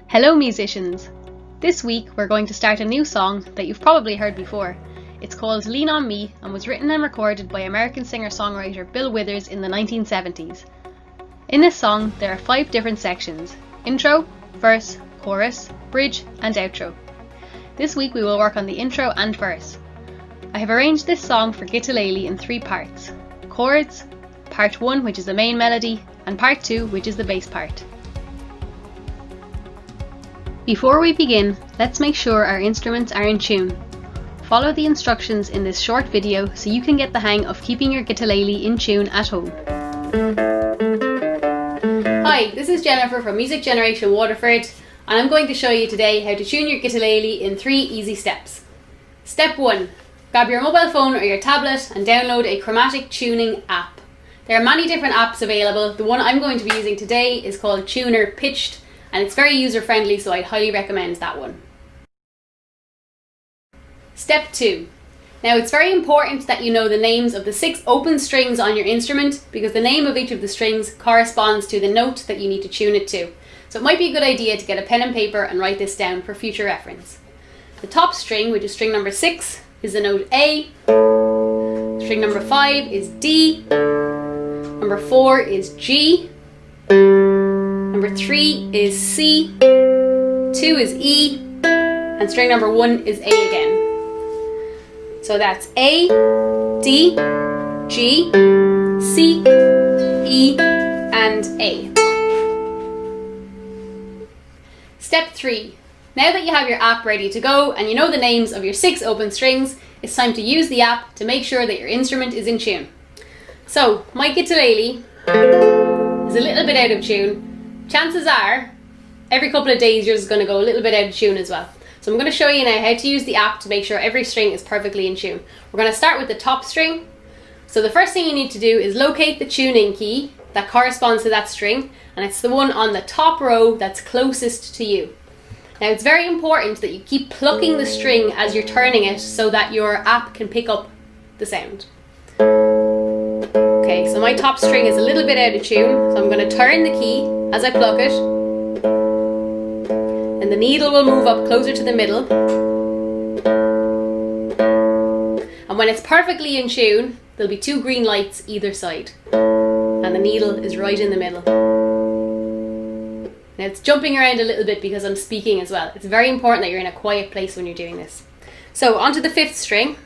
Hello musicians! This week we're going to start a new song that you've probably heard before. It's called Lean On Me and was written and recorded by American singer-songwriter Bill Withers in the 1970s. In this song there are 5 different sections: intro, verse, chorus, bridge and outro. This week we will work on the intro and verse. I have arranged this song for Guitalele in 3 parts: chords, part 1 which is the main melody, and part 2 which is the bass part. Before we begin, let's make sure our instruments are in tune. Follow the instructions in this short video so you can get the hang of keeping your Guitalele in tune at home. Hi, this is Jennifer from Generation Waterford, and I'm going to show you today how to tune your Guitalele in 3 easy steps. Step 1. Grab your mobile phone or your tablet and download a chromatic tuning app. There are many different apps available. The one I'm going to be using today is called Tuner Pitched, and it's very user friendly, so I'd highly recommend that one. Step 2. Now it's very important that you know the names of the 6 open strings on your instrument, because the name of each of the strings corresponds to the note that you need to tune it to. So it might be a good idea to get a pen and paper and write this down for future reference. The top string, which is string number 6, is the note A. String number 5 is D. Number 4 is G. Number 3 is C, 2 is E, and string number 1 is A again. So that's A, D, G, C, E, and A. Step 3. Now that you have your app ready to go and you know the names of your 6 open strings, it's time to use the app to make sure that your instrument is in tune. So, my Guitalele is a little bit out of tune. Chances are, every couple of days yours is going to go a little bit out of tune as well. So I'm going to show you now how to use the app to make sure every string is perfectly in tune. We're going to start with the top string. So the first thing you need to do is locate the tuning key that corresponds to that string, and it's the one on the top row that's closest to you. Now it's very important that you keep plucking the string as you're turning it so that your app can pick up the sound. Okay, so my top string is a little bit out of tune, so I'm going to turn the key as I pluck it, and the needle will move up closer to the middle. And when it's perfectly in tune, there'll be 2 green lights either side, and the needle is right in the middle. Now it's jumping around a little bit because I'm speaking as well. It's very important that you're in a quiet place when you're doing this. So onto the 5th string.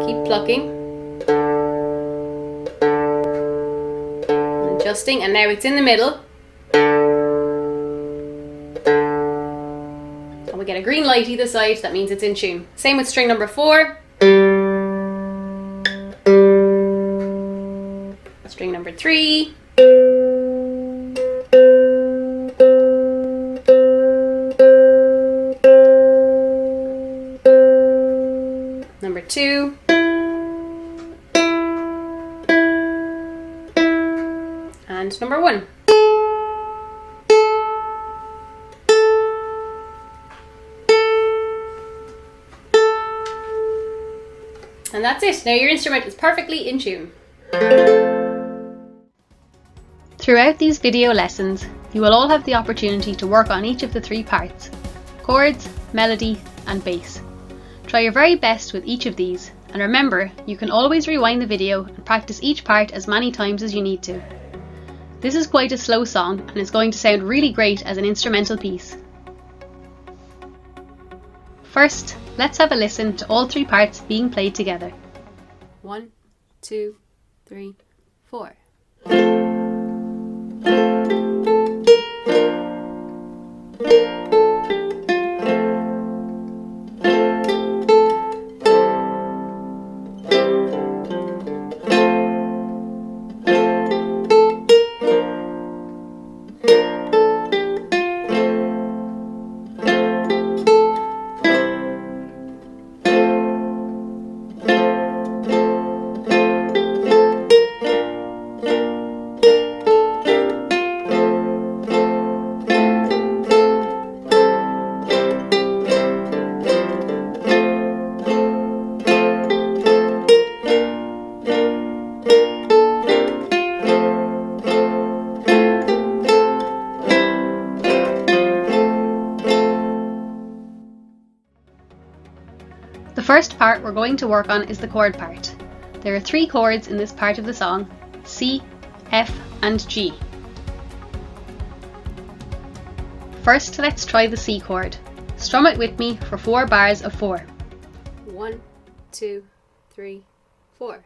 Keep plucking. Adjusting, and now it's in the middle. And we get a green light either side, that means it's in tune. Same with string number 4. String number 3. Number 2. And number 1. And that's it. Now your instrument is perfectly in tune. Throughout these video lessons, you will all have the opportunity to work on each of the 3 parts: chords, melody, and bass. Try your very best with each of these, and remember, you can always rewind the video and practice each part as many times as you need to. This is quite a slow song and is going to sound really great as an instrumental piece. First, let's have a listen to all 3 parts being played together. 1, 2, 3, 4. first part we're going to work on is the chord part. There are 3 chords in this part of the song: C, F and G. First, let's try the C chord. Strum it with me for 4 bars of 4. 1, 2, 3, 4.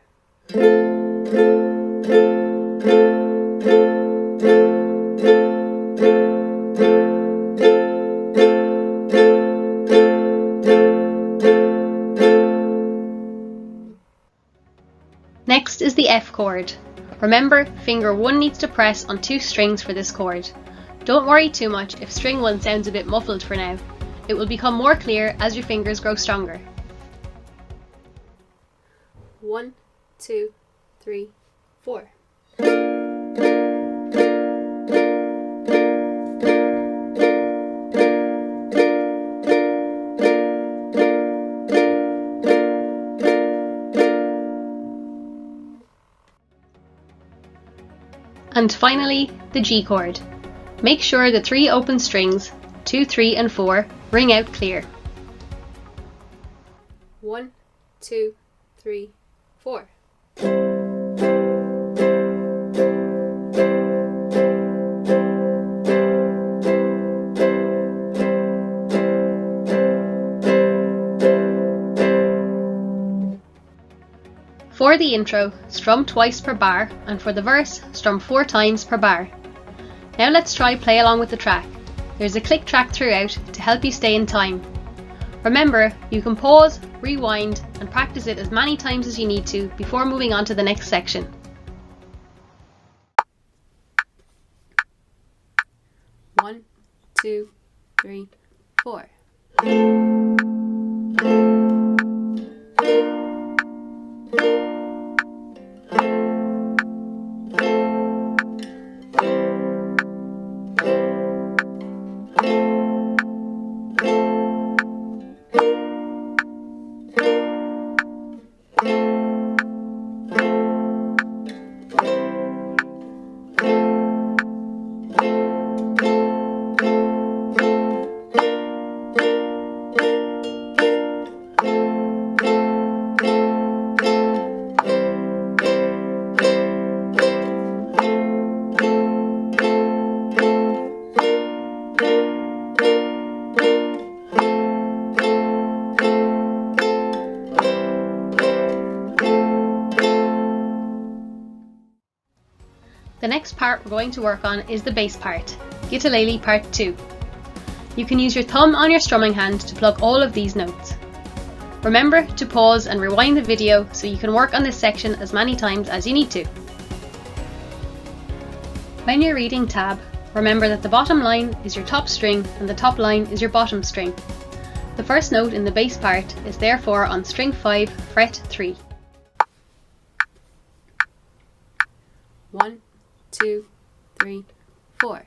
Next is the F chord. Remember, finger 1 needs to press on 2 strings for this chord. Don't worry too much if string 1 sounds a bit muffled for now. It will become more clear as your fingers grow stronger. 1, 2, 3, 4. And finally, the G chord. Make sure the 3 open strings, 2, 3 and 4, ring out clear. 1, 2, 3, 4. For the intro, strum twice per bar, and for the verse, strum 4 times per bar. Now let's try play along with the track. There's a click track throughout to help you stay in time. Remember, you can pause, rewind, and practice it as many times as you need to before moving on to the next section. One, 2, 3, 4. The next part we're going to work on is the bass part, Guitalele part 2. You can use your thumb on your strumming hand to plug all of these notes. Remember to pause and rewind the video so you can work on this section as many times as you need to. When you're reading tab, remember that the bottom line is your top string and the top line is your bottom string. The first note in the bass part is therefore on string 5, fret 3. 1, 2, 3, 4.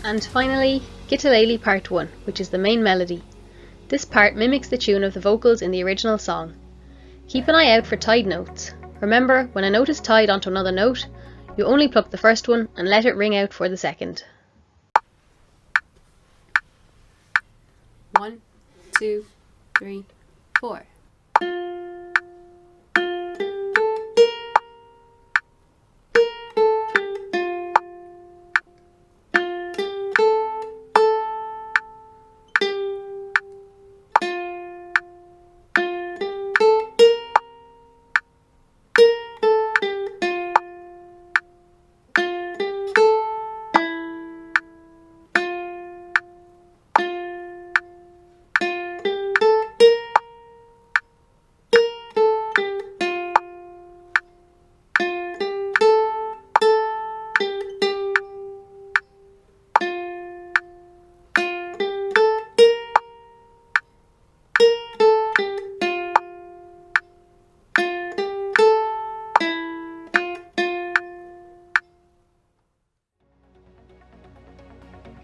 And finally, Guitalele part 1, which is the main melody. This part mimics the tune of the vocals in the original song. Keep an eye out for tied notes. Remember, when a note is tied onto another note, you only pluck the first one and let it ring out for the second. 1, 2, 3, 4.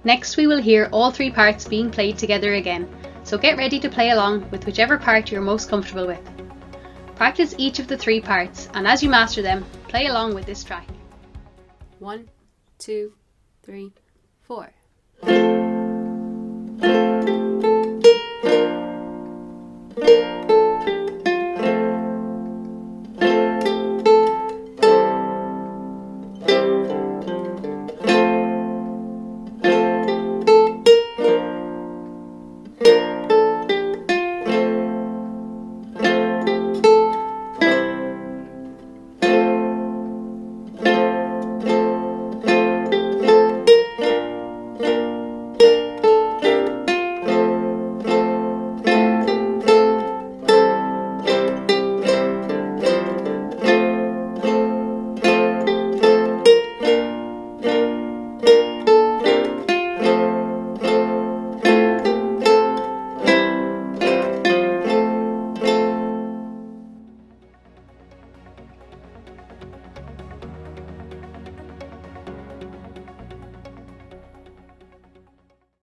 Next we will hear all three parts being played together again, so get ready to play along with whichever part you're most comfortable with. Practice each of the three parts, and as you master them, play along with this track. 1, 2, 3, 4.